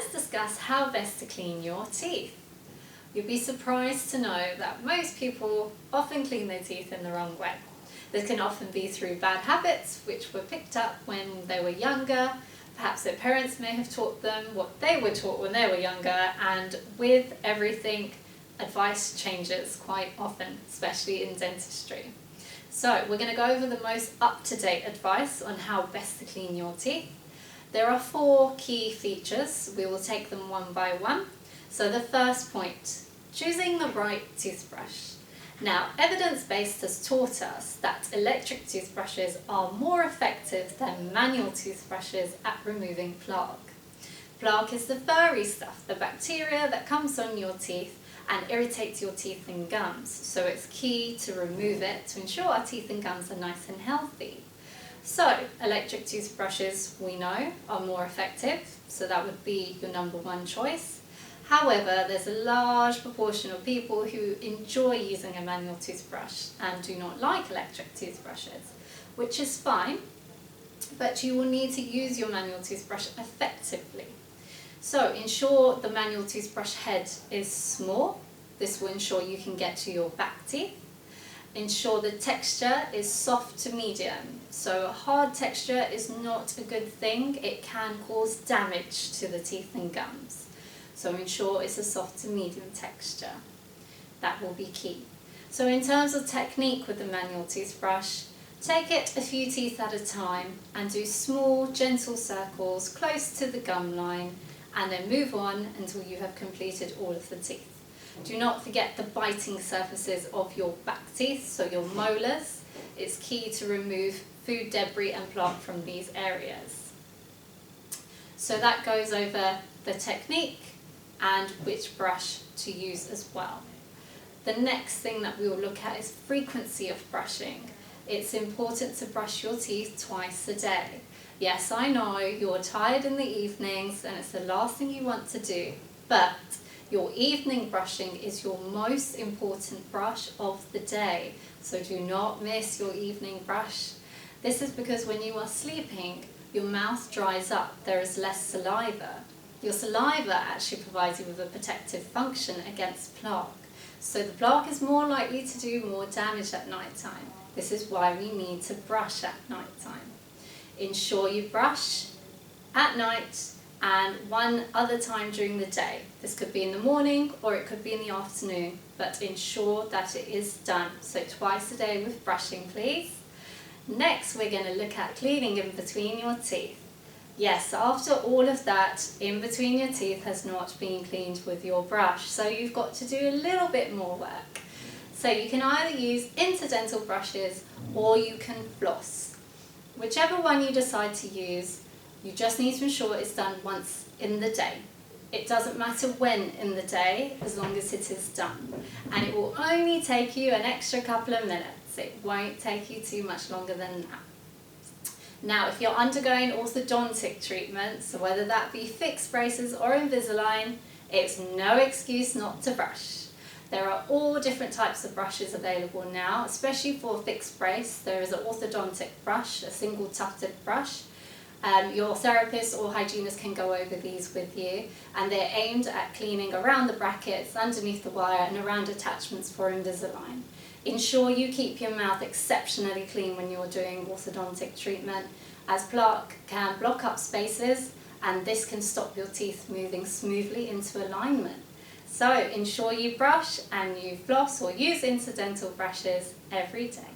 let's discuss how best to clean your teeth. You'll be surprised to know that most people often clean their teeth in the wrong way. This can often be through bad habits which were picked up when they were younger. Perhaps their parents may have taught them what they were taught when they were younger, and with everything, advice changes quite often, especially in dentistry. So we're going to go over the most up-to-date advice on how best to clean your teeth. There are 4 key features. We will take them one by one. So the first point, choosing the right toothbrush. Now, evidence-based has taught us that electric toothbrushes are more effective than manual toothbrushes at removing plaque. Plaque is the furry stuff, the bacteria that comes on your teeth and irritates your teeth and gums. So it's key to remove it to ensure our teeth and gums are nice and healthy. So, electric toothbrushes, we know, are more effective, so that would be your number 1 choice. However, there's a large proportion of people who enjoy using a manual toothbrush and do not like electric toothbrushes, which is fine, but you will need to use your manual toothbrush effectively. So, ensure the manual toothbrush head is small. This will ensure you can get to your back teeth. Ensure the texture is soft to medium. So a hard texture is not a good thing. It can cause damage to the teeth and gums. So ensure it's a soft to medium texture. That will be key. So in terms of technique with the manual toothbrush, take it a few teeth at a time and do small, gentle circles close to the gum line, and then move on until you have completed all of the teeth. Do not forget the biting surfaces of your back teeth, so your molars. It's key to remove food debris and plaque from these areas. So that goes over the technique and which brush to use as well. The next thing that we will look at is frequency of brushing. It's important to brush your teeth twice a day. Yes, I know you're tired in the evenings and it's the last thing you want to do, but your evening brushing is your most important brush of the day, so do not miss your evening brush. This is because when you are sleeping, your mouth dries up, there is less saliva. Your saliva actually provides you with a protective function against plaque, so the plaque is more likely to do more damage at night time. This is why we need to brush at night time. Ensure you brush at night and one other time during the day. This could be in the morning or it could be in the afternoon, but ensure that it is done. So twice a day with brushing, please. Next, we're going to look at cleaning in between your teeth. Yes, after all of that, in between your teeth has not been cleaned with your brush, so you've got to do a little bit more work. So you can either use interdental brushes or you can floss. Whichever one you decide to use, you just need to ensure it's done once in the day. It doesn't matter when in the day, as long as it is done. And it will only take you an extra couple of minutes. It won't take you too much longer than that. Now, if you're undergoing orthodontic treatment, so whether that be fixed braces or Invisalign, it's no excuse not to brush. There are all different types of brushes available now, especially for a fixed brace. There is an orthodontic brush, a single tufted brush. Your therapist or hygienist can go over these with you, and they're aimed at cleaning around the brackets, underneath the wire and around attachments for Invisalign. Ensure you keep your mouth exceptionally clean when you're doing orthodontic treatment, as plaque can block up spaces and this can stop your teeth moving smoothly into alignment. So ensure you brush and you floss or use incidental brushes every day.